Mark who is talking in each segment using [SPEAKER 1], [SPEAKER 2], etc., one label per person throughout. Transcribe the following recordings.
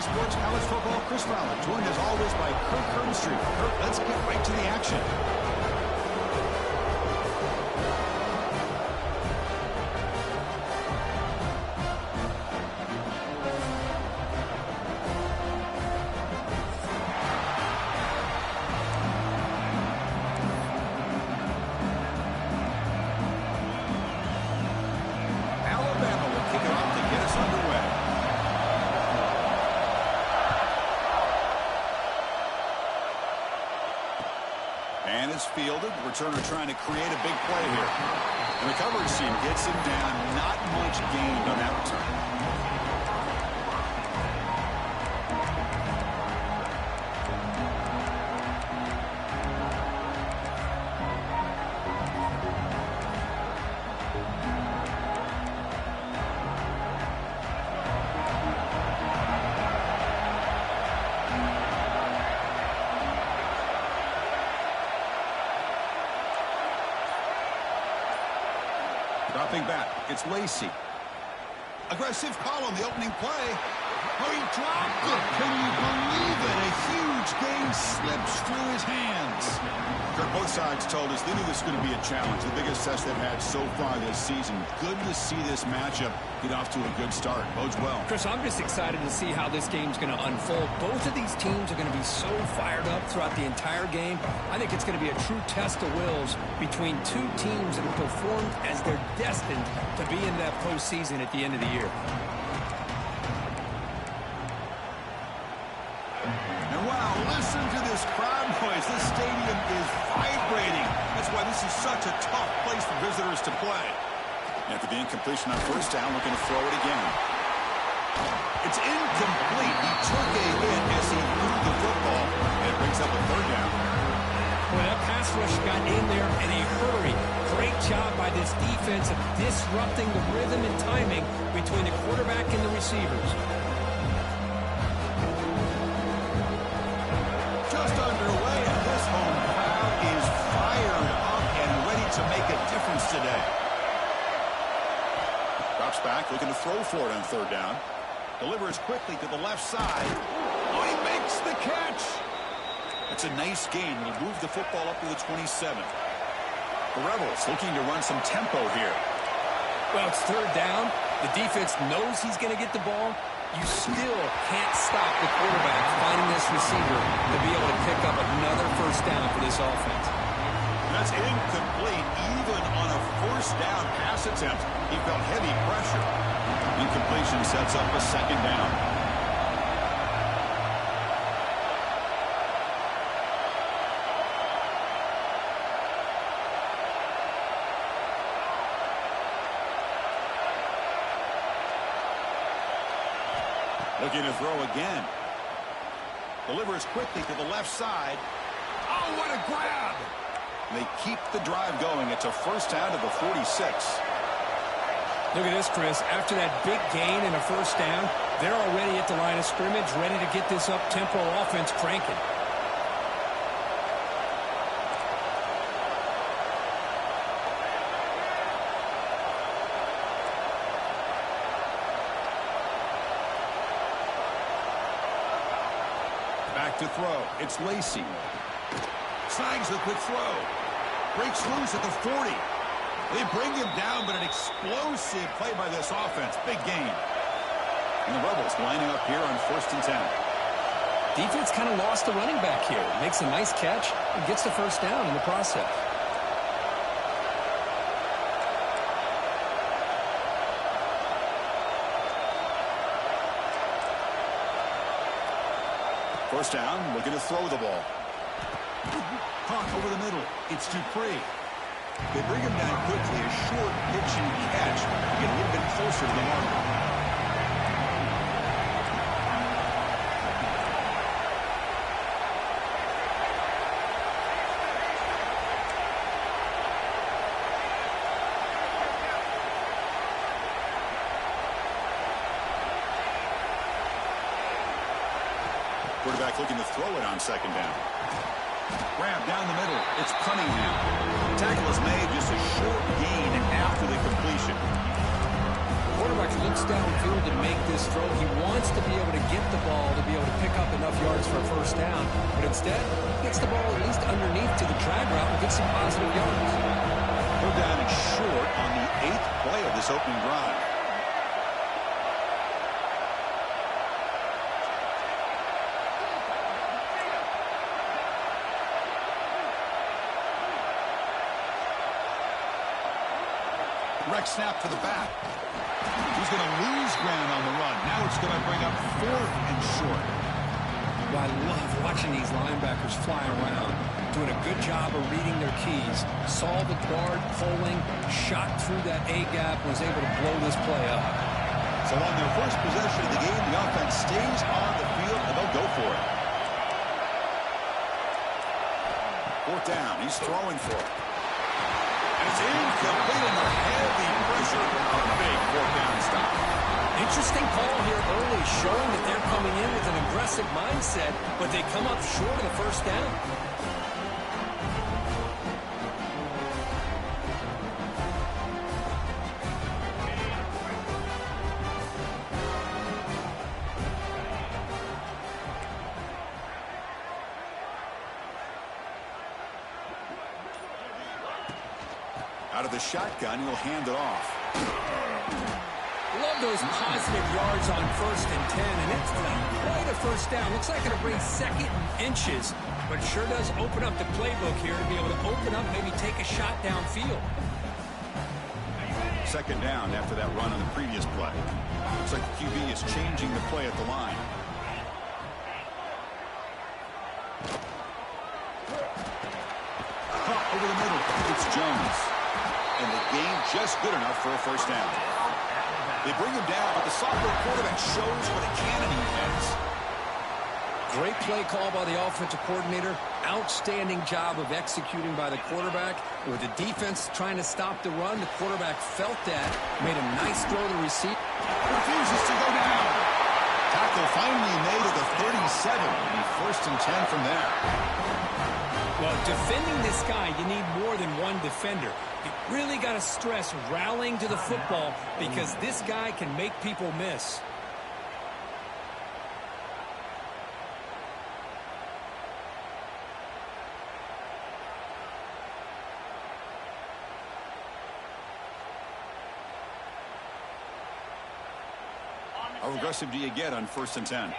[SPEAKER 1] Sports College Football, Chris Fowler, joined as always by Kirk Herbstreit. Kirk, let's get right to the action. Alabama will kick it off to get us underway. And it's fielded. Returner trying to create a big play here. And the coverage team gets him down. Not much gained on that return. Dropping back, it's Lacey. Aggressive call on the opening play. Oh, he dropped it. Can you believe it? A huge gain slips through his hands. Both sides told us they knew this was going to be a challenge, the biggest test they've had so far this season. Good to see this matchup get off to a good start. Bodes well.
[SPEAKER 2] Chris, I'm just excited to see how this game's going to unfold. Both of these teams are going to be so fired up throughout the entire game. I think it's going to be a true test of wills between two teams that have performed as they're destined to be in that postseason at the end of the year.
[SPEAKER 1] And wow, listen to this crowd noise. This stadium is vibrating. That's why this is such a tough place for visitors to play. After the incompletion on first down, looking to throw it again. It's incomplete. He took a hit as he threw the football, and it brings up a third down.
[SPEAKER 2] Well, that pass rush got in there in a hurry. Great job by this defense of disrupting the rhythm and timing between the quarterback and the receivers.
[SPEAKER 1] Just underway, and this home crowd is fired up and ready to make a difference today. Drops back, looking to throw for it on third down. Delivers quickly to the left side. Oh, he makes the catch. It's a nice gain. He'll move the football up to the 27. The Rebels looking to run some tempo here.
[SPEAKER 2] Well, it's third down. The defense knows he's going to get the ball. You still can't stop the quarterback finding this receiver to be able to pick up another first down for this offense.
[SPEAKER 1] That's incomplete. Even on a first down pass attempt, he felt heavy pressure. Incompletion sets up a second down. Looking to throw again. Delivers quickly to the left side. Oh, what a grab! They keep the drive going. It's a first down to the 46.
[SPEAKER 2] Look at this, Chris. After that big gain and a first down, they're already at the line of scrimmage, ready to get this up-tempo offense cranking.
[SPEAKER 1] Back to throw. It's Lacey. Snags the quick throw. Breaks loose at the 40. They bring him down, but an explosive play by this offense. Big gain. And the Rebels lining up here on 1st and 10.
[SPEAKER 2] Defense kind of lost the running back here. Makes a nice catch and gets the first down in the process.
[SPEAKER 1] First down, looking to throw the ball. Hawk over the middle. It's Dupree. They bring him down quickly. A short pitch and catch. Get a little bit closer to the mark. Quarterback looking to throw it on second down. Grab down the middle. It's Cunningham. Tackle is made, just a short gain after the completion.
[SPEAKER 2] Quarterback's looking looks downfield to make this throw. He wants to be able to get the ball to be able to pick up enough yards for a first down. But instead, he gets the ball at least underneath to the drag route and gets some positive yards.
[SPEAKER 1] Third down and short on the 8th play of this opening drive. Direct snap to the back. He's going to lose ground on the run. Now it's going to bring up 4th and short.
[SPEAKER 2] Well, I love watching these linebackers fly around, doing a good job of reading their keys. Saw the guard pulling, shot through that A-gap, was able to blow this play up.
[SPEAKER 1] So on their first possession of the game, the offense stays on the field, and they'll go for it. 4th down. He's throwing for it. And it's incomplete under heavy pressure. A big 4th down stop.
[SPEAKER 2] Interesting call here early, showing that they're coming in with an aggressive mindset, but they come up short of the first down.
[SPEAKER 1] Out of the shotgun, he'll hand it off.
[SPEAKER 2] Love those positive yards on 1st and 10, and it's quite a first down. Looks like it'll bring 2nd and inches, but it sure does open up the playbook here to be able to open up, maybe take a shot downfield.
[SPEAKER 1] 2nd down after that run on the previous play. Looks like the QB is changing the play at the line. Caught over the middle. It's Jones. And the game just good enough for a first down. They bring him down, but the sophomore quarterback shows what a cannon he has.
[SPEAKER 2] Great play call by the offensive coordinator. Outstanding job of executing by the quarterback. With the defense trying to stop the run, the quarterback felt that, made a nice throw to receive.
[SPEAKER 1] Refuses to go down. Tackle finally made at the 37. And 1st and 10 from there.
[SPEAKER 2] Well, defending this guy, you need more than one defender. You really got to stress rallying to the football because this guy can make people miss.
[SPEAKER 1] How aggressive do you get on 1st and 10?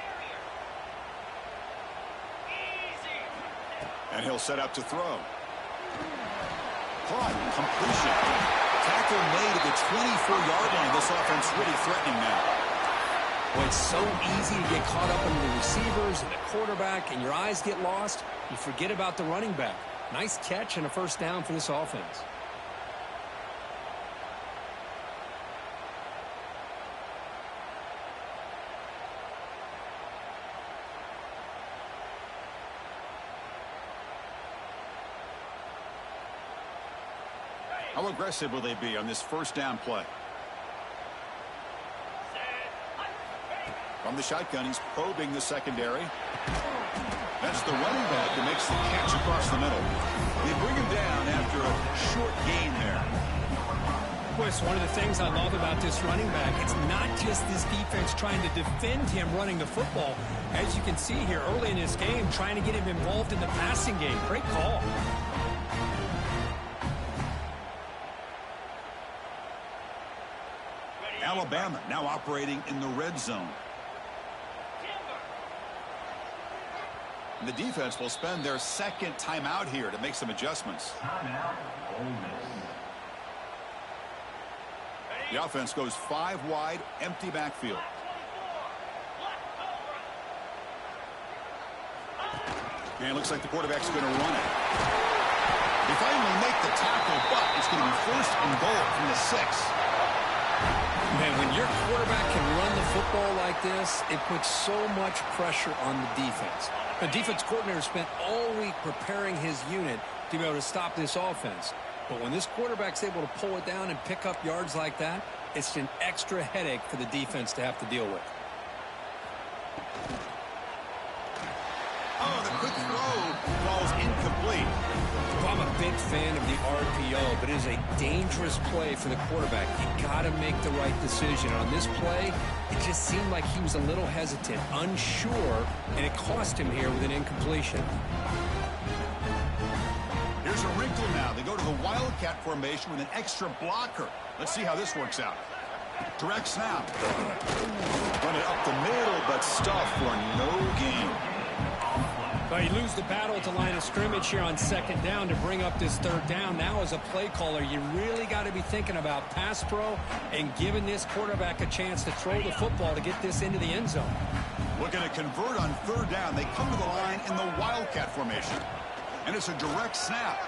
[SPEAKER 1] And he'll set up to throw. Caught, completion. Tackle made at the 24-yard line. This offense really threatening now.
[SPEAKER 2] Well, it's so easy to get caught up in the receivers and the quarterback, and your eyes get lost. You forget about the running back. Nice catch and a first down for this offense.
[SPEAKER 1] How aggressive will they be on this first down play? From the shotgun, he's probing the secondary. That's the running back that makes the catch across the middle. They bring him down after a short gain there.
[SPEAKER 2] Boy, it's one of the things I love about this running back. It's not just this defense trying to defend him running the football. As you can see here early in this game, trying to get him involved in the passing game. Great call.
[SPEAKER 1] Alabama now operating in the red zone. And the defense will spend their 2nd timeout here to make some adjustments. The offense goes 5 wide, empty backfield. And it looks like the quarterback's going to run it. They finally make the tackle, but it's going to be 1st and goal from the 6.
[SPEAKER 2] Man, when your quarterback can run the football like this, it puts so much pressure on the defense. The defense coordinator spent all week preparing his unit to be able to stop this offense. But when this quarterback's able to pull it down and pick up yards like that, it's an extra headache for the defense to have to deal with.
[SPEAKER 1] Oh, the quick throw falls incomplete.
[SPEAKER 2] Well, I'm a big fan of the RPO, but it is a dangerous play for the quarterback. You got to make the right decision. On this play, it just seemed like he was a little hesitant, unsure, and it cost him here with an incompletion.
[SPEAKER 1] Here's a wrinkle now. They go to the Wildcat formation with an extra blocker. Let's see how this works out. Direct snap. Run it up the middle, but stuffed for no gain.
[SPEAKER 2] Well, you lose the battle at the line of scrimmage here on second down to bring up this third down. Now, as a play caller, you really got to be thinking about pass pro and giving this quarterback a chance to throw the football to get this into the end zone.
[SPEAKER 1] Looking to convert on third down. They come to the line in the Wildcat formation. And it's a direct snap.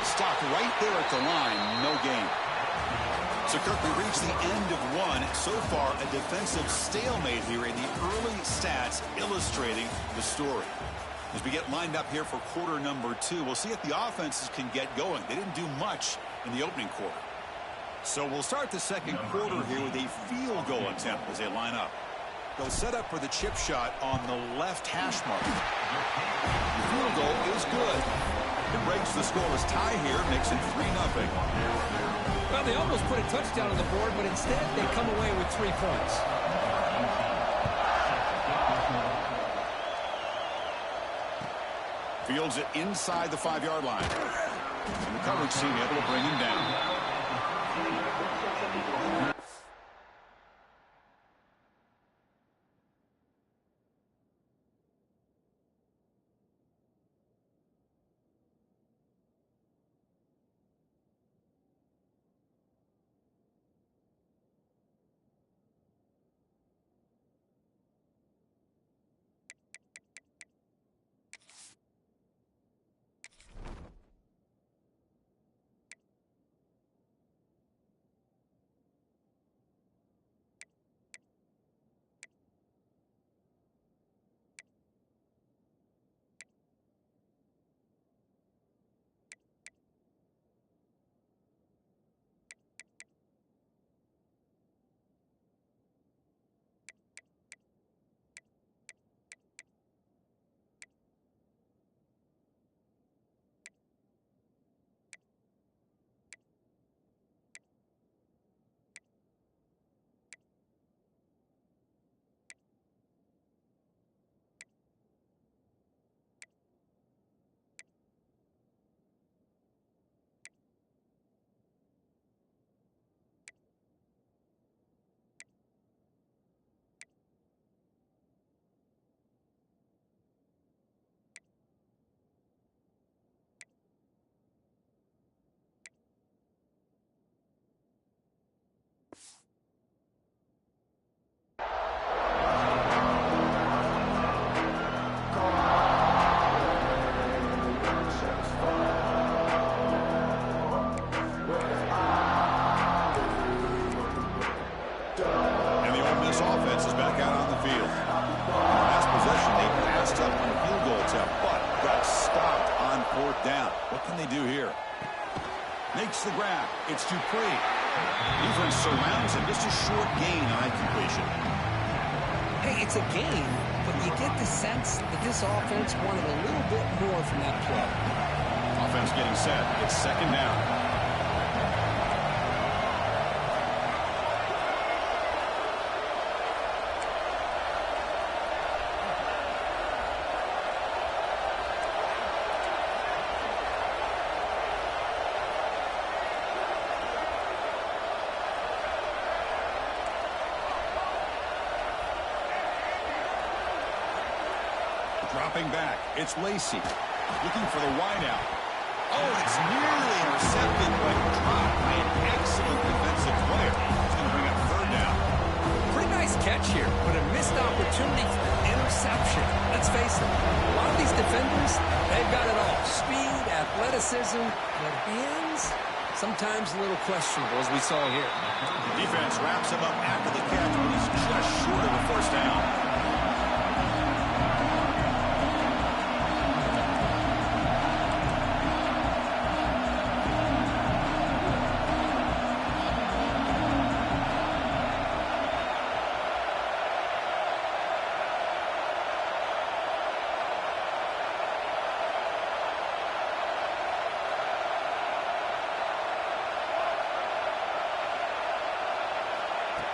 [SPEAKER 1] Stopped right there at the line. No gain. So, Kirk, we reached the end of one. So far, a defensive stalemate here in the early stats illustrating the story. As we get lined up here for quarter number 2, we'll see if the offenses can get going. They didn't do much in the opening quarter. So we'll start the second quarter here with a field goal attempt as they line up. They'll set up for the chip shot on the left hash mark. The field goal is good. It breaks the scoreless tie here, makes it 3-0.
[SPEAKER 2] Well, they almost put a touchdown on the board, but instead they come away with 3 points.
[SPEAKER 1] Fields it inside the 5-yard line. And the coverage team able to bring him down. Makes the grab. It's Dupree. Defense surrounds him. Just a short gain on completion.
[SPEAKER 2] Hey, it's a gain, but you get the sense that this offense wanted a little bit more from that play.
[SPEAKER 1] Offense getting set. It's second down. Dropping back, it's Lacy looking for the wideout. Oh, it's nearly intercepted, but dropped by an excellent defensive player. It's going to bring up third down.
[SPEAKER 2] Pretty nice catch here, but a missed opportunity for an interception. Let's face it, a lot of these defenders, they've got it all. Speed, athleticism, but hands, sometimes a little questionable, as we saw here.
[SPEAKER 1] The defense wraps him up after the catch, but he's just short of the first down.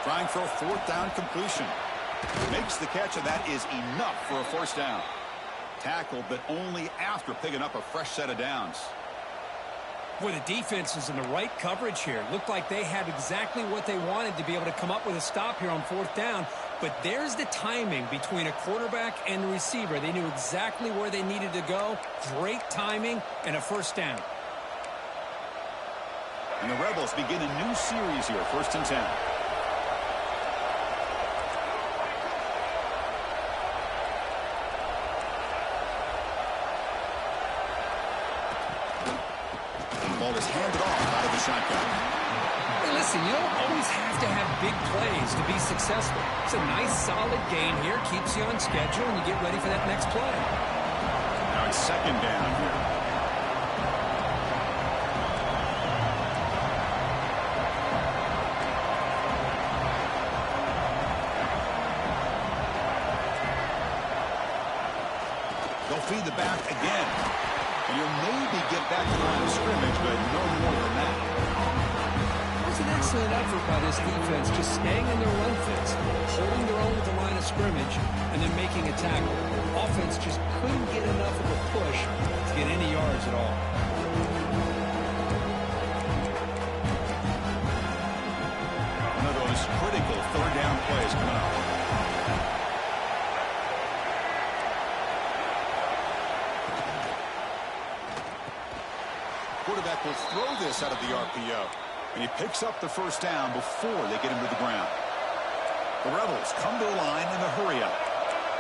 [SPEAKER 1] Trying for a fourth down completion. Makes the catch, and that is enough for a first down. Tackled, but only after picking up a fresh set of downs.
[SPEAKER 2] Boy, the defense is in the right coverage here. Looked like they had exactly what they wanted to be able to come up with a stop here on fourth down. But there's the timing between a quarterback and the receiver. They knew exactly where they needed to go. Great timing and a first down.
[SPEAKER 1] And the Rebels begin a new series here, 1st and 10. Ball is handed off out of the shotgun.
[SPEAKER 2] Hey, listen, you don't always have to have big plays to be successful. It's a nice, solid gain here. Keeps you on schedule, and you get ready for that next play.
[SPEAKER 1] Now it's 2nd down here. They'll feed the back again. And you'll maybe get back to the line of scrimmage, but no more than that.
[SPEAKER 2] It was an excellent effort by this defense, just staying in their run fits, holding their own at the line of scrimmage, and then making a tackle. Offense just couldn't get enough of a push to get any yards at all.
[SPEAKER 1] One of those critical 3rd down plays coming up. Quarterback will throw this out of the RPO. And he picks up the first down before they get him to the ground. The Rebels come to the line in a hurry-up.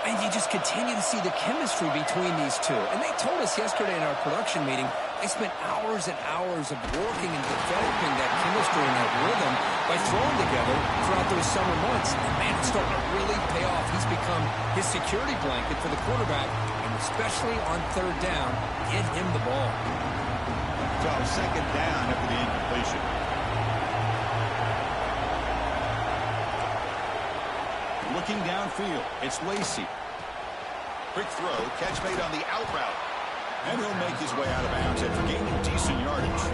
[SPEAKER 2] And you just continue to see the chemistry between these two. And they told us yesterday in our production meeting, they spent hours and hours of working and developing that chemistry and that rhythm by throwing together throughout those summer months. And man, it's starting to really pay off. He's become his security blanket for the quarterback, and especially on 3rd down, get him the ball.
[SPEAKER 1] So 2nd down after the incompletion. Looking downfield, it's Lacy. Quick throw, catch made on the out route. And he'll make his way out of bounds after gaining decent yardage.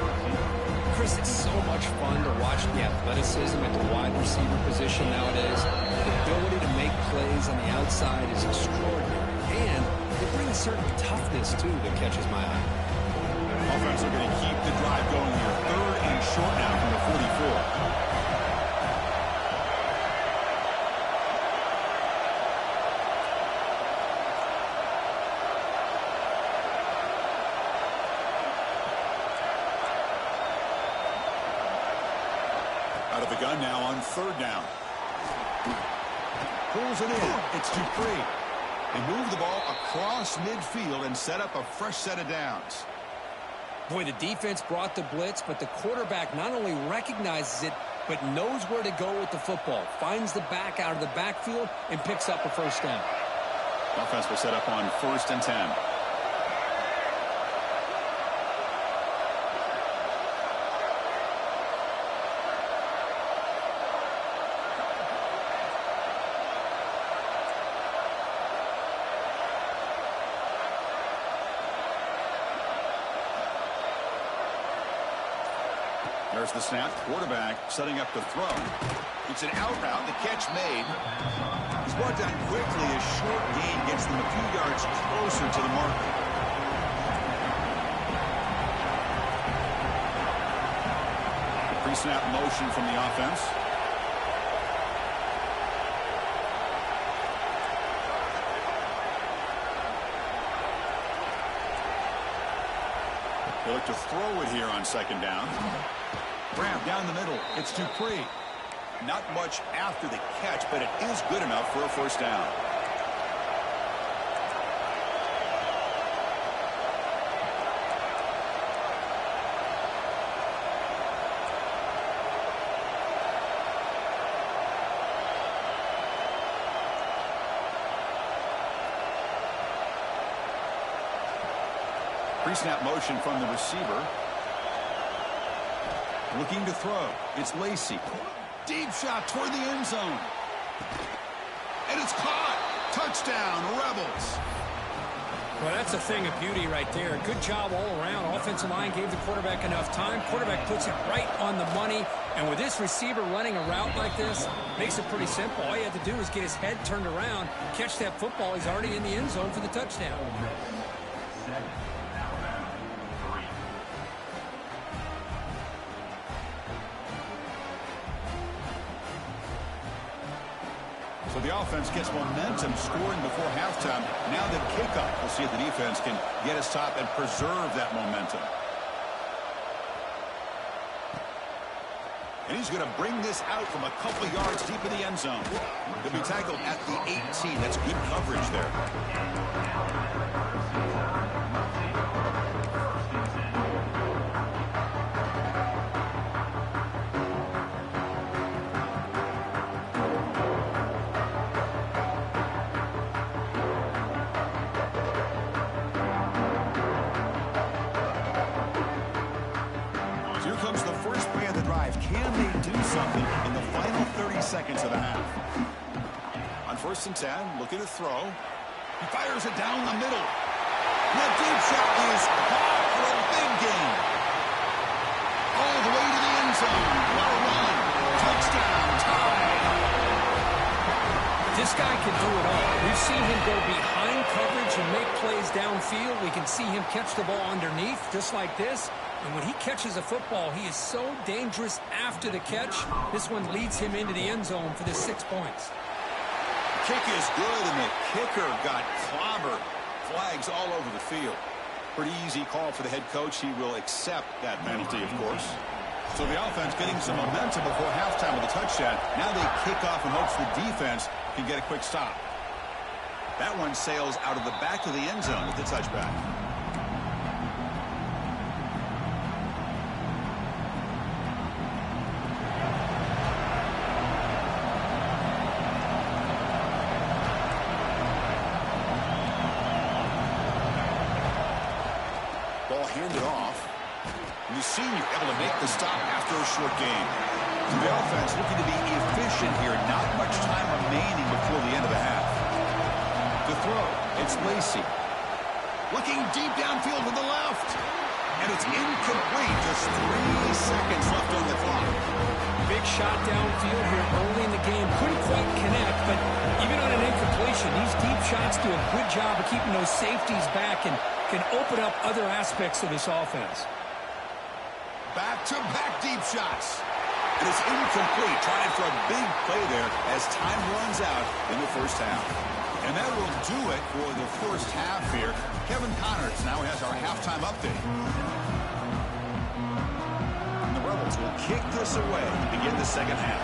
[SPEAKER 2] Chris, it's so much fun to watch the athleticism at the wide receiver position nowadays. The ability to make plays on the outside is extraordinary. And they bring a certain toughness, too, that catches my eye.
[SPEAKER 1] Offense are going to keep the drive going here. 3rd and short now from the 44. Out of the gun now on 3rd down. Pulls it in. It's Dupree. They move the ball across midfield and set up a fresh set of downs.
[SPEAKER 2] Boy, the defense brought the blitz, but the quarterback not only recognizes it, but knows where to go with the football. Finds the back out of the backfield and picks up a first down.
[SPEAKER 1] Offense will set up on 1st and 10. There's the snap. Quarterback setting up the throw. It's an out route. The catch made. He's brought down quickly. A short gain gets them a few yards closer to the marker. Pre-snap motion from the offense. They look to throw it here on 2nd down. Grab down the middle. It's Dupree. Not much after the catch, but it is good enough for a first down. Pre-snap motion from the receiver. Looking to throw. It's Lacy. Deep shot toward the end zone. And it's caught. Touchdown, Rebels.
[SPEAKER 2] Well, that's a thing of beauty right there. Good job all around. Offensive line gave the quarterback enough time. Quarterback puts it right on the money And with this receiver running a route like this, makes it pretty simple. All you have to do is get his head turned around, catch that football. He's already in the end zone for the touchdown.
[SPEAKER 1] So the offense gets momentum scoring before halftime. Now the kickoff. We'll see if the defense can get a stop and preserve that momentum. And he's going to bring this out from a couple of yards deep in the end zone. He'll be tackled at the 18. That's good coverage there. Here comes the first play of the drive. Can they do something in the final 30 seconds of the half? On 1st and 10, looking to throw. He fires it down the middle. And that deep shot is caught for a big gain. All the way to the end zone. What a run. Touchdown, tie.
[SPEAKER 2] This guy can do it all. We've seen him go behind coverage and make plays downfield. We can see him catch the ball underneath, just like this. And when he catches a football, he is so dangerous after the catch. This one leads him into the end zone for the 6 points.
[SPEAKER 1] Kick is good, and the kicker got clobbered. Flags all over the field. Pretty easy call for the head coach. He will accept that penalty, of course. So the offense getting some momentum before halftime with a touchdown. Now they kick off in hopes the defense can get a quick stop. That one sails out of the back of the end zone with the touchback. Ball handed off. And the senior able to make the stop after a short gain. So the offense looking to be efficient here. Not much time remaining before the end of the half. To throw, it's Lacy. Looking deep downfield to the left. And it's incomplete. Just 3 seconds left on the clock.
[SPEAKER 2] Big shot downfield here early in the game. Couldn't quite connect, but even on an incompletion, these deep shots do a good job of keeping those safeties back and can open up other aspects of this offense.
[SPEAKER 1] Back-to-back deep shots. And it's incomplete. Trying for a big play there as time runs out in the first half. And that will do it for the first half here. Kevin Connors now has our halftime update. And the Rebels will kick this away to begin the second half.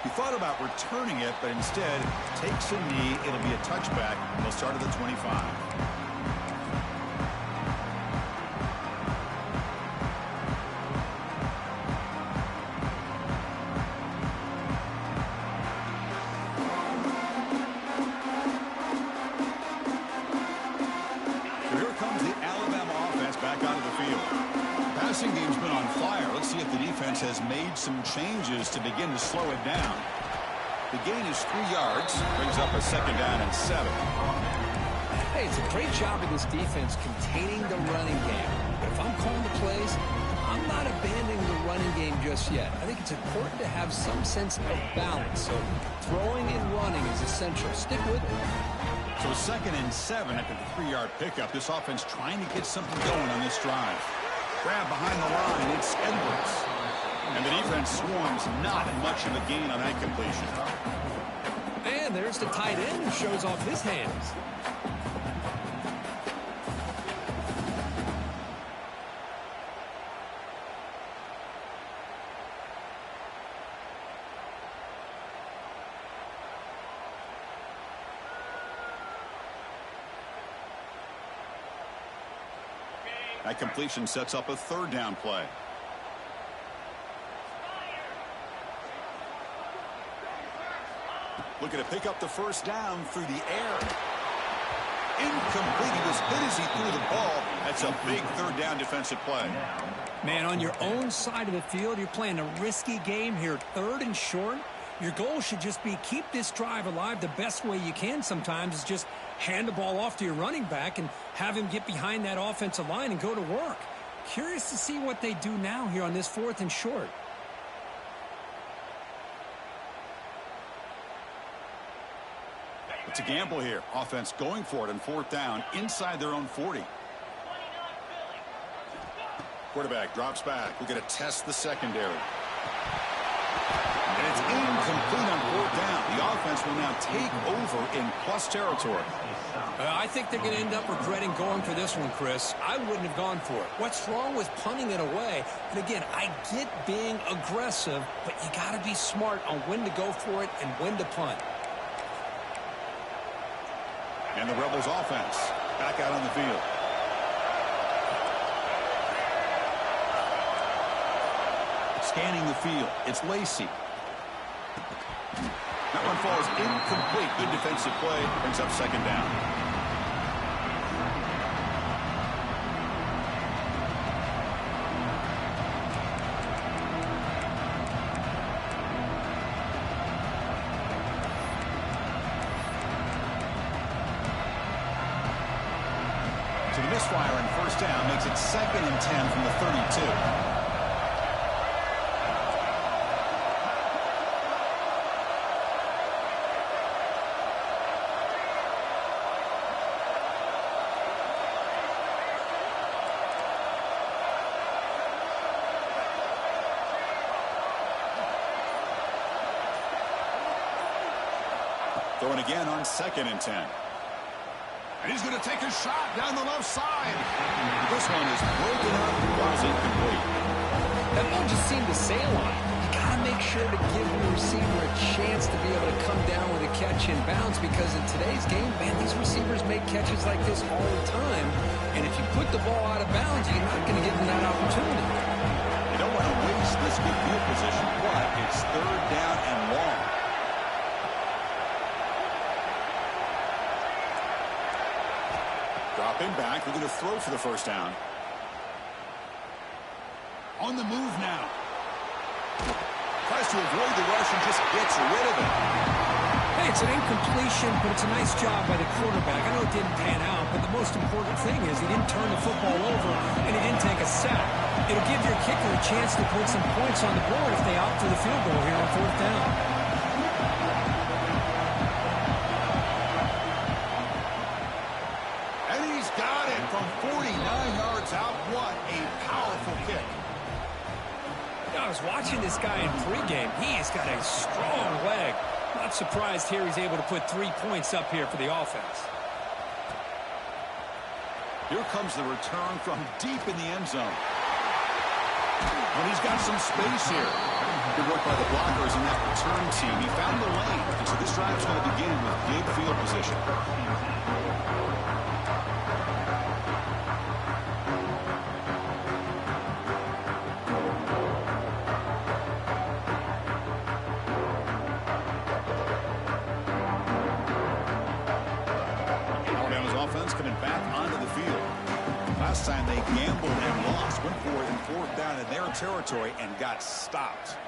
[SPEAKER 1] He thought about returning it, but instead takes a knee. It'll be a touchback, and they'll start at the 25. So here comes the Alabama offense back onto the field. The passing game's been on fire. Let's see if the defense has made some changes to begin to slow it down. The gain is 3 yards, brings up a 2nd down and 7.
[SPEAKER 2] Hey, it's a great job of this defense containing the running game. But if I'm calling the plays, I'm not abandoning the running game just yet. I think it's important to have some sense of balance. So throwing and running is essential. Stick with it.
[SPEAKER 1] So 2nd and 7 after the 3-yard pickup. This offense trying to get something going on this drive. Grab behind the line. It's Edwards. And the defense swarms. Not much of a gain on that completion.
[SPEAKER 2] And there's the tight end who shows off his hands.
[SPEAKER 1] That completion sets up a 3rd down play. Looking to pick up the 1st down through the air. Incomplete. He was hit as he threw the ball. That's a big 3rd down defensive play.
[SPEAKER 2] Man, on your own side of the field, you're playing a risky game here. 3rd and short. Your goal should just be keep this drive alive the best way you can sometimes is just hand the ball off to your running back and have him get behind that offensive line and go to work. Curious to see what they do now here on this 4th and short.
[SPEAKER 1] It's a gamble here. Offense going for it on 4th down inside their own 40. Quarterback drops back. We're going to test the secondary. And it's incomplete on 4th down. The offense will now take over in plus territory.
[SPEAKER 2] I think they're going to end up regretting going for this one, Chris. I wouldn't have gone for it. What's wrong with punting it away? And again, I get being aggressive, but you got to be smart on when to go for it and when to punt.
[SPEAKER 1] And the Rebels offense back out on the field. Scanning the field. It's Lacy. That one falls incomplete. Good defensive play. Brings up 2nd down. So the misfire on 1st down makes it 2nd and 10 from the 32. Throwing again on 2nd and 10. And he's going to take a shot down the left side. This one is broken up and falls incomplete.
[SPEAKER 2] That ball just seemed to sail on it. You got to make sure to give your receiver a chance to be able to come down with a catch in bounds because in today's game, man, these receivers make catches like this all the time. And if you put the ball out of bounds, you're not going to give them that opportunity.
[SPEAKER 1] You don't want to waste this good field position, but it's 3rd down and long. Dropping back, we're going to throw for the 1st down. On the move now. Tries to avoid the rush and just gets rid of it.
[SPEAKER 2] Hey, it's an incompletion, but it's a nice job by the quarterback. I know it didn't pan out, but the most important thing is he didn't turn the football over and he didn't take a sack. It'll give your kicker a chance to put some points on the board if they opt for the field goal here on 4th down.
[SPEAKER 1] From 49 yards out, what a powerful kick.
[SPEAKER 2] I was watching this guy in pregame. He has got a strong leg. Not surprised here he's able to put 3 points up here for the offense.
[SPEAKER 1] Here comes the return from deep in the end zone. But he's got some space here. Good work by the blockers in that return team. He found the lane, and so this drive is going to begin with good field position. Coming back onto the field. Last time they gambled and lost, went for it in 4th down in their territory and got stopped.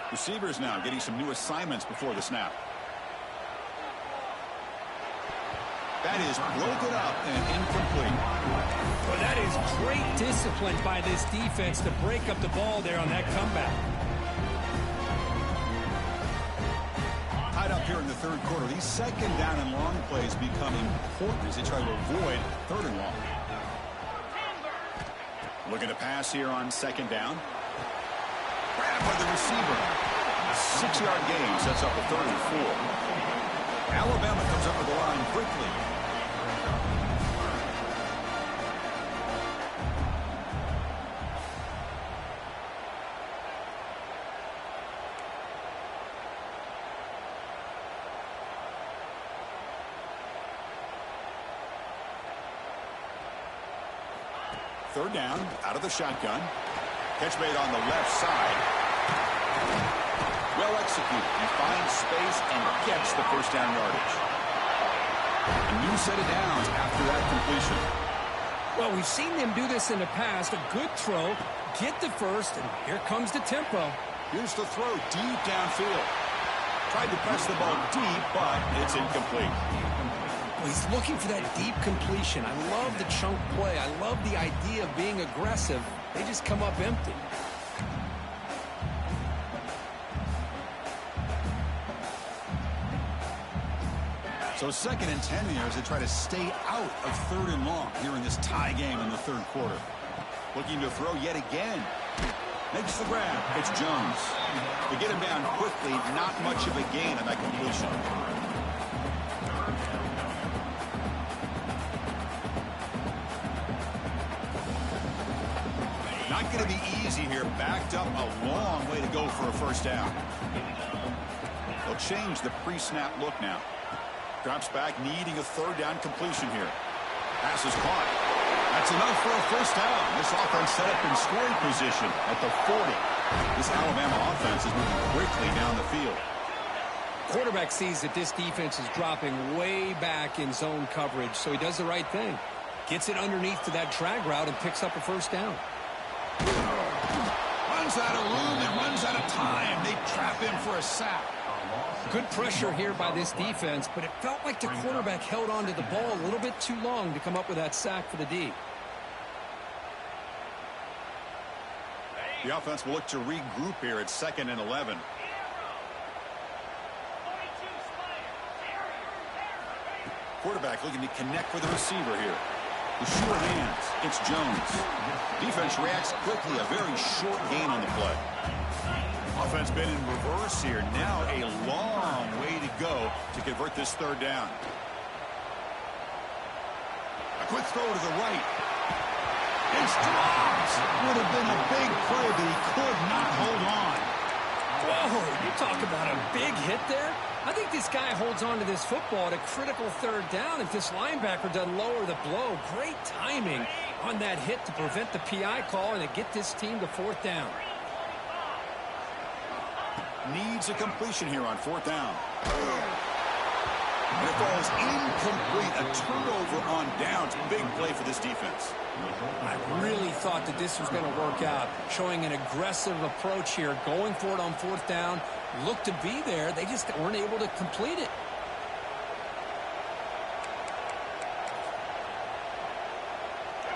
[SPEAKER 1] Receivers now getting some new assignments before the snap. That is broken up and incomplete.
[SPEAKER 2] Well, that is great discipline by this defense to break up the ball there on that comeback.
[SPEAKER 1] Tied up here in the 3rd quarter. These 2nd down and long plays become important as they try to avoid 3rd and long. Looking to pass here on 2nd down. Grabbed by the receiver. 6-yard gain sets up a 3rd and 4. Alabama comes up with the line quickly. Third down, out of the shotgun. Catch made on the left side. Well executed. He finds space and gets the 1st down yardage. A new set of downs after that completion.
[SPEAKER 2] Well, we've seen them do this in the past. A good throw, get the first, and here comes the tempo.
[SPEAKER 1] Here's the throw deep downfield. Tried to press the ball deep, but it's incomplete.
[SPEAKER 2] Well, he's looking for that deep completion. I love the chunk play. I love the idea of being aggressive. They just come up empty.
[SPEAKER 1] So 2nd and 10 here as they try to stay out of 3rd and long here in this tie game in the 3rd quarter. Looking to throw yet again. Makes the grab. It's Jones. To get him down quickly, not much of a gain on that completion. Not going to be easy here. Backed up a long way to go for a 1st down. They'll change the pre-snap look now. Drops back, needing a 3rd down completion here. Pass is caught. That's enough for a 1st down. This offense set up in scoring position at the 40. This Alabama offense is moving quickly down the field.
[SPEAKER 2] Quarterback sees that this defense is dropping way back in zone coverage, so he does the right thing. Gets it underneath to that drag route and picks up a 1st down.
[SPEAKER 1] Runs out of room and runs out of time. They trap him for a sack.
[SPEAKER 2] Good pressure here by this defense, but it felt like the quarterback held on to the ball a little bit too long to come up with that sack for the D.
[SPEAKER 1] The offense will look to regroup here at 2nd and 11. Quarterback looking to connect with the receiver here. The sure hands. It's Jones. Defense reacts quickly. A very short gain on the play. Offense been in reverse here. Now a long way to go to convert this 3rd down. A quick throw to the right. It's dropped. Would have been a big play, but he could not hold on.
[SPEAKER 2] Whoa, you talk about a big hit there. I think this guy holds on to this football at a critical 3rd down if this linebacker doesn't lower the blow. Great timing on that hit to prevent the PI call and to get this team to 4th down.
[SPEAKER 1] Needs a completion here on 4th down. And it falls incomplete. A turnover on downs. Big play for this defense.
[SPEAKER 2] I really thought that this was going to work out. Showing an aggressive approach here. Going for it on 4th down. Looked to be there. They just weren't able to complete it.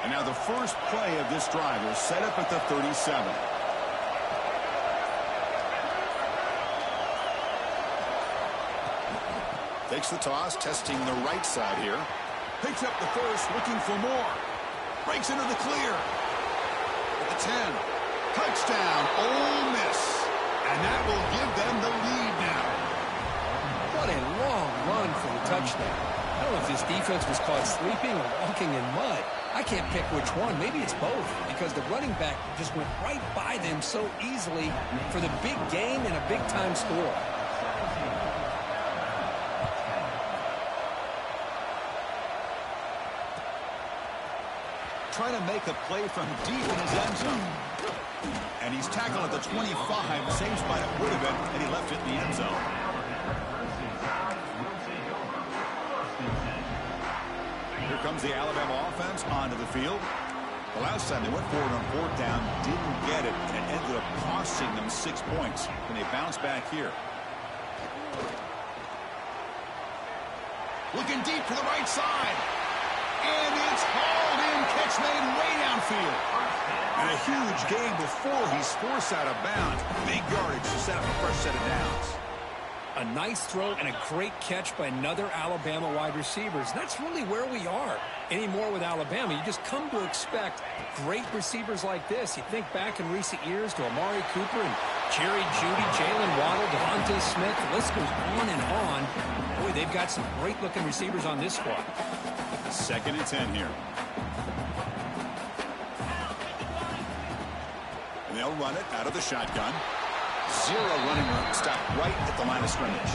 [SPEAKER 1] And now the first play of this drive is set up at the 37. Takes the toss, testing the right side here. Picks up the first, looking for more. Breaks into the clear. At the 10. Touchdown, Ole Miss. And that will give them the lead now.
[SPEAKER 2] What a long run for the touchdown. I don't know if this defense was caught sleeping or walking in mud. I can't pick which one. Maybe it's both, because the running back just went right by them so easily for the big gain and a big-time score.
[SPEAKER 1] Trying to make a play from deep in his end zone. And he's tackled at the 25, same spot it would have been, and he left it in the end zone. Here comes the Alabama offense onto the field. The last time they went forward on 4th down, didn't get it, and it ended up costing them 6 points. And they bounce back here. Looking deep to the right side. And it's hauled in, catch made way downfield. And a huge gain before he's forced out of bounds. Big yardage to set up a fresh set of downs.
[SPEAKER 2] A nice throw and a great catch by another Alabama wide receivers. That's really where we are anymore with Alabama. You just come to expect great receivers like this. You think back in recent years to Amari Cooper and Jerry Jeudy, Jalen Waddle, Devontae Smith. The list goes on and on. Boy, they've got some great-looking receivers on this squad.
[SPEAKER 1] 2nd and 10 here. And they'll run it out of the shotgun. Zero running room. Stop right at the line of scrimmage.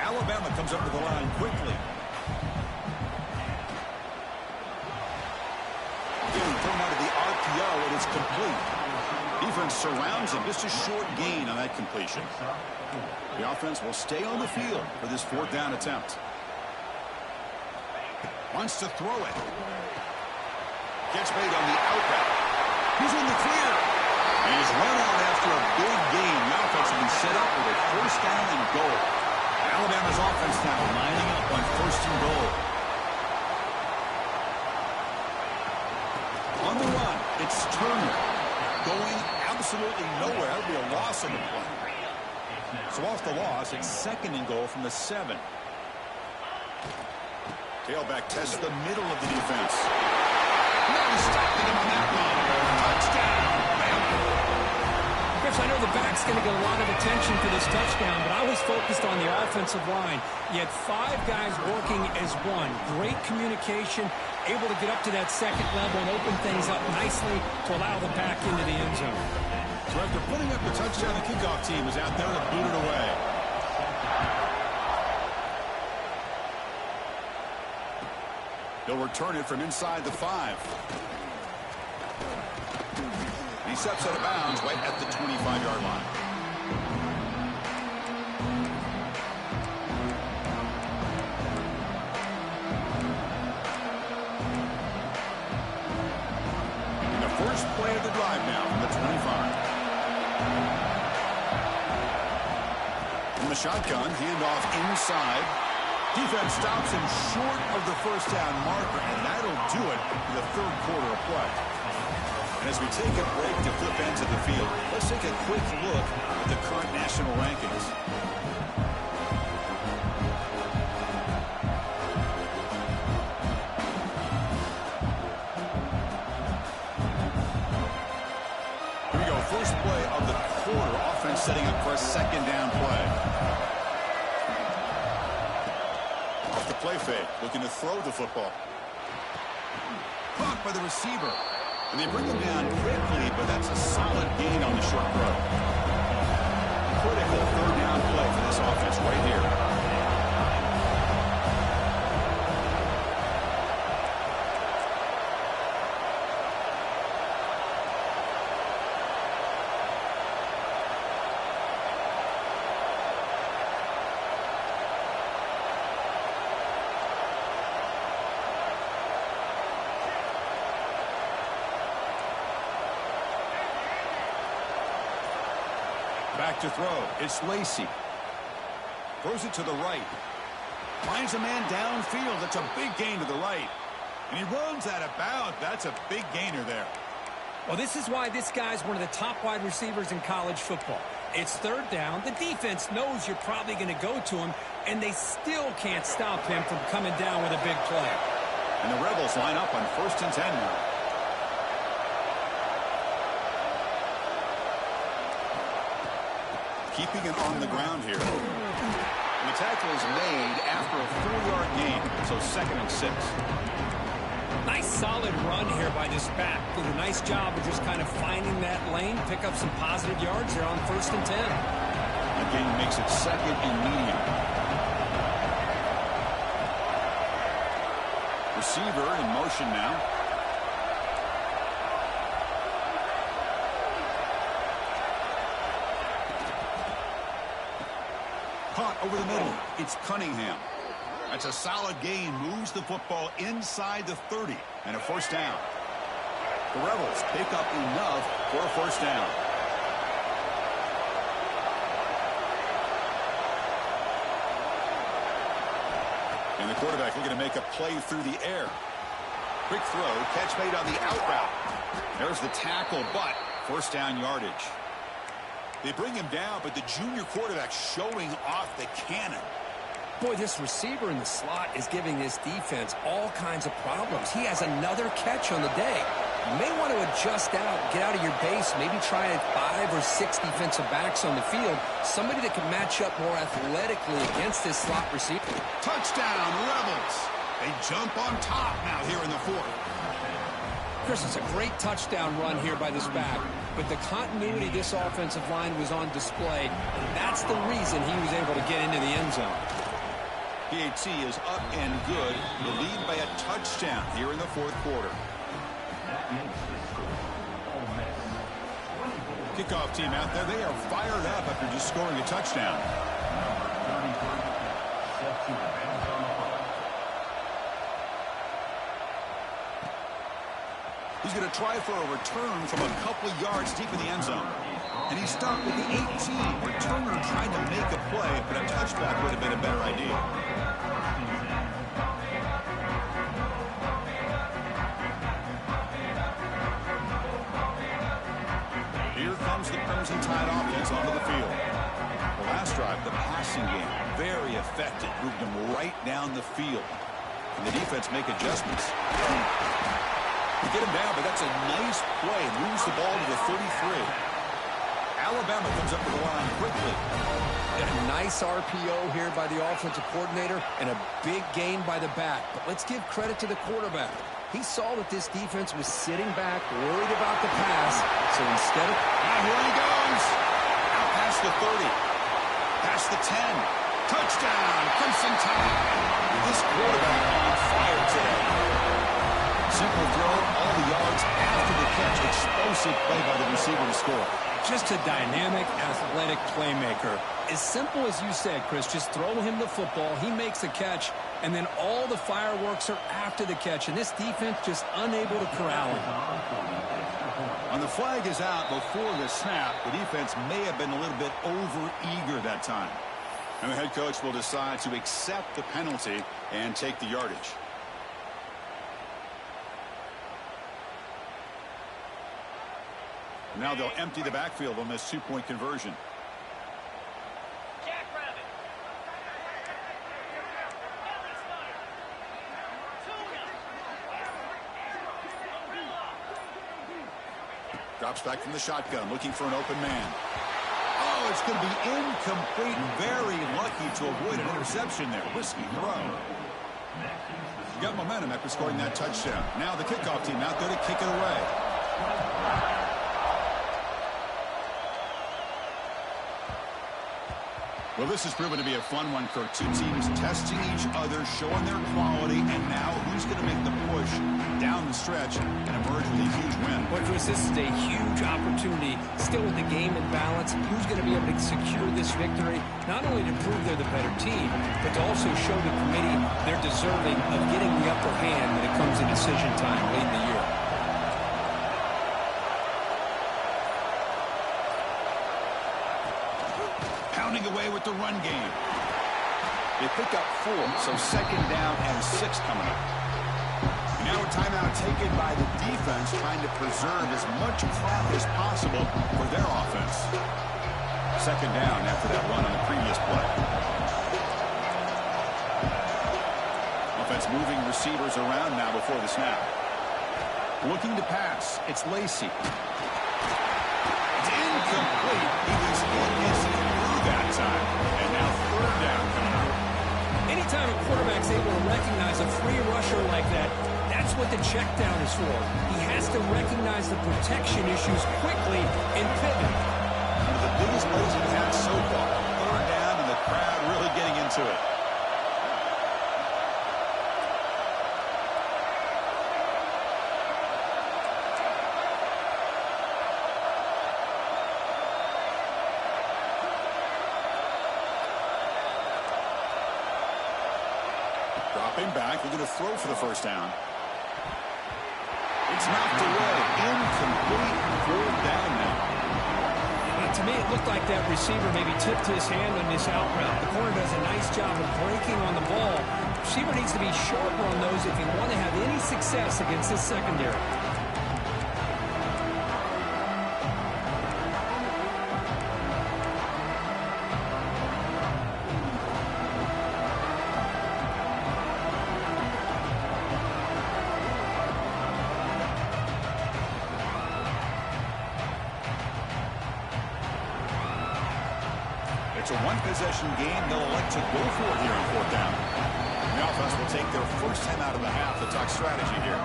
[SPEAKER 1] Alabama comes up to the line quickly. Getting thrown out of the RPO, and it's complete. Defense surrounds him. Just a short gain on that completion. The offense will stay on the field for this 4th down attempt. Wants to throw it. Gets made on the outback. He's in the clear. And he's run out after a big gain. The offense will be set up with a first down and goal. Alabama's offense now lining up on first and goal. On the run, it's Turner. Going absolutely nowhere. That would be a loss on the play. So off the loss, it's second and goal from the 7. Tailback tests the middle of the defense. No stopping him on that one. Touchdown.
[SPEAKER 2] Chris, I know the back's going to get a lot of attention for this touchdown, but I was focused on the offensive line. You had 5 guys working as one. Great communication, able to get up to that second level and open things up nicely to allow the back into the end zone.
[SPEAKER 1] So after putting up the touchdown, the kickoff team is out there to boot it away. He'll return it from inside the 5. He steps out of bounds right at the 25-yard line. And the first play of the drive now from the 25. From the shotgun, handoff inside. Defense stops him short of the first down marker, and that'll do it for the third quarter of play. And as we take a break to flip ends of the field, let's take a quick look at the current national rankings. Here we go, first play of the quarter. Offense setting up for a second down play. Off the play fake, looking to throw the football. Caught by the receiver. And they bring him down quickly, but that's a solid gain on the short throw. Critical third down play for this offense right here. Back to throw. It's Lacy. Throws it to the right. Finds a man downfield. That's a big gain to the right. And he runs out of bounds. That's a big gainer there.
[SPEAKER 2] Well, this is why this guy's one of the top wide receivers in college football. It's third down. The defense knows you're probably going to go to him, and they still can't stop him from coming down with a big play.
[SPEAKER 1] And the Rebels line up on 1st and 10 now. Keeping it on the ground here. And the tackle is made after a 4-yard gain, so 2nd and 6.
[SPEAKER 2] Nice solid run here by this back. Did a nice job of just kind of finding that lane, pick up some positive yards there on 1st and 10.
[SPEAKER 1] Again, makes it 2nd and medium. Receiver in motion now. Caught over the middle. It's Cunningham. That's a solid gain. Moves the football inside the 30. And a first down. The Rebels pick up enough for a first down. And the quarterback looking to make a play through the air. Quick throw. Catch made on the out route. There's the tackle, but first down yardage. They bring him down, but the junior quarterback showing off the cannon.
[SPEAKER 2] Boy, this receiver in the slot is giving this defense all kinds of problems. He has another catch on the day. You may want to adjust out, get out of your base, maybe try 5 or 6 defensive backs on the field. Somebody that can match up more athletically against this slot receiver.
[SPEAKER 1] Touchdown, Rebels. They jump on top now here in the 4th.
[SPEAKER 2] Chris, it's a great touchdown run here by this back. But the continuity of this offensive line was on display. And that's the reason he was able to get into the end zone.
[SPEAKER 1] PAT is up and good. The lead by a touchdown here in the 4th quarter. Kickoff team out there. They are fired up after just scoring a touchdown. He's going to try for a return from a couple of yards deep in the end zone. And he stopped with the 18. Returner tried to make a play, but a touchback would have been a better idea. Here comes the Crimson Tide offense onto the field. The last drive, the passing game, very effective. Moved them right down the field. And the defense make adjustments. They get him down, but that's a nice play. Moves the ball to the 33. Alabama comes up to the line quickly.
[SPEAKER 2] A nice RPO here by the offensive coordinator and a big gain by the back. But let's give credit to the quarterback. He saw that this defense was sitting back, worried about the pass. So instead of...
[SPEAKER 1] Here he goes. Out past the 30. Past the 10. Touchdown, Crimson Tide. This quarterback on fire today. Simple throw, all the yards after the catch. Explosive play by the receiver to score.
[SPEAKER 2] Just a dynamic, athletic playmaker. As simple as you said, Chris, just throw him the football. He makes a catch, and then all the fireworks are after the catch. And this defense just unable to corral him.
[SPEAKER 1] When the flag is out before the snap, the defense may have been a little bit over-eager that time. And the head coach will decide to accept the penalty and take the yardage. Now they'll empty the backfield on this two-point conversion. Drops back from the shotgun, looking for an open man. Oh, it's going to be incomplete. Very lucky to avoid an interception there. Risky throw. You got momentum after scoring that touchdown. Now the kickoff team out there to kick it away. Well, this has proven to be a fun one for two teams testing each other, showing their quality, and now who's going to make the push down the stretch and emerge with a huge win.
[SPEAKER 2] Well, Chris, this is a huge opportunity. Still with the game in balance, who's going to be able to secure this victory, not only to prove they're the better team, but to also show the committee they're deserving of getting the upper hand when it comes to decision time late in the year.
[SPEAKER 1] Away with the run game. They pick up 4, so second down and 6 coming up. Now a timeout taken by the defense, trying to preserve as much clock as possible for their offense. Second down after that run on the previous play. Offense moving receivers around now before the snap. Looking to pass. It's Lacy. It's incomplete. He was in his that time. And now third down coming up.
[SPEAKER 2] Anytime a quarterback's able to recognize a free rusher like that, that's what the check down is for. He has to recognize the protection issues quickly and pivot.
[SPEAKER 1] One of the biggest plays he's had so far. Third down and the crowd really getting into it. Dropping back, they're going to throw for the first down. It's knocked away. Incomplete. Fourth down now.
[SPEAKER 2] To me, it looked like that receiver maybe tipped his hand on this out route. The corner does a nice job of breaking on the ball. The receiver needs to be sharper on those if you want to have any success against this secondary.
[SPEAKER 1] It's a one-possession game. They'll elect to go for it here on fourth down. The offense will take their first time out of the half to talk strategy here.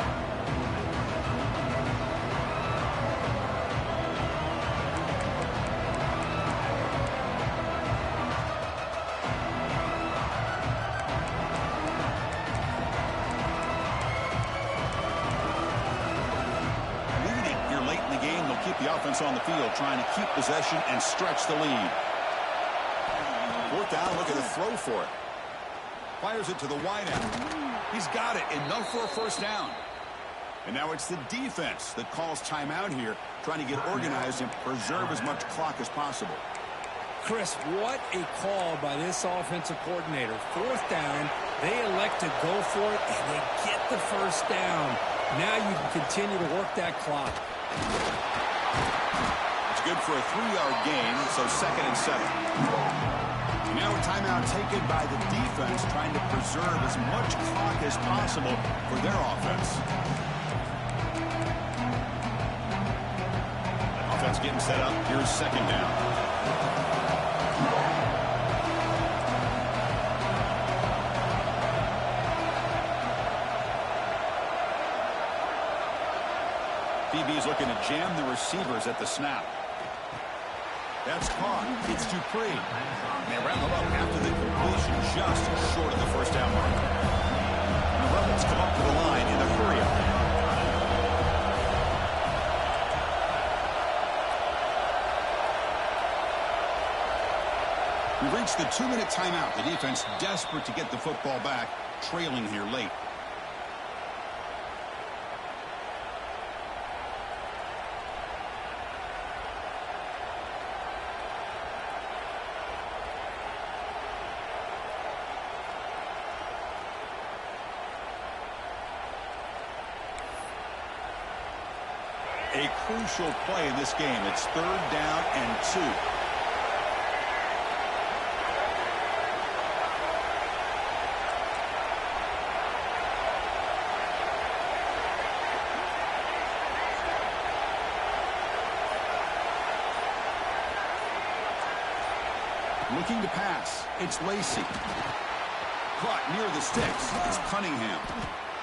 [SPEAKER 1] Leading here late in the game, they'll keep the offense on the field, trying to keep possession and stretch the lead. Fourth down, look at the throw for it. Fires it to the wide end. He's got it. Enough for a first down. And now it's the defense that calls timeout here, trying to get organized and preserve as much clock as possible.
[SPEAKER 2] Chris, what a call by this offensive coordinator. Fourth down, they elect to go for it, and they get the first down. Now you can continue to work that clock.
[SPEAKER 1] It's good for a 3-yard gain, so 2nd and 7. Now a timeout taken by the defense, trying to preserve as much clock as possible for their offense. Offense getting set up. Here's 2nd down. DB's looking to jam the receivers at the snap. That's caught. It's Dupree. They round them up after the completion, just short of the first down mark. The Rebels come up to the line in a hurry-up. We've reached the 2-minute timeout. The defense desperate to get the football back, trailing here late. A crucial play in this game. It's 3rd down and 2. Looking to pass. It's Lacy. Caught near the sticks. It's Cunningham.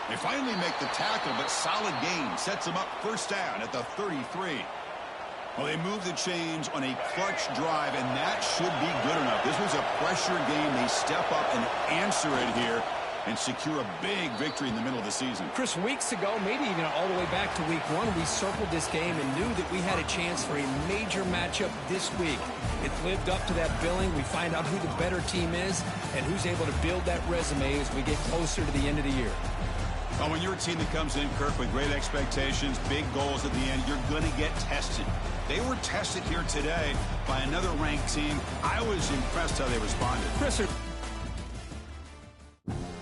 [SPEAKER 1] They finally make the tackle, but solid gain. Sets them up first down at the 33. Well, they move the chains on a clutch drive, and that should be good enough. This was a pressure game. They step up and answer it here and secure a big victory in the middle of the season.
[SPEAKER 2] Chris, weeks ago, maybe even all the way back to week 1, we circled this game and knew that we had a chance for a major matchup this week. It lived up to that billing. We find out who the better team is and who's able to build that resume as we get closer to the end of the year.
[SPEAKER 1] Well, when you're a team that comes in, Kirk, with great expectations, big goals at the end, you're going to get tested. They were tested here today by another ranked team. I was impressed how they responded.
[SPEAKER 2] Chris,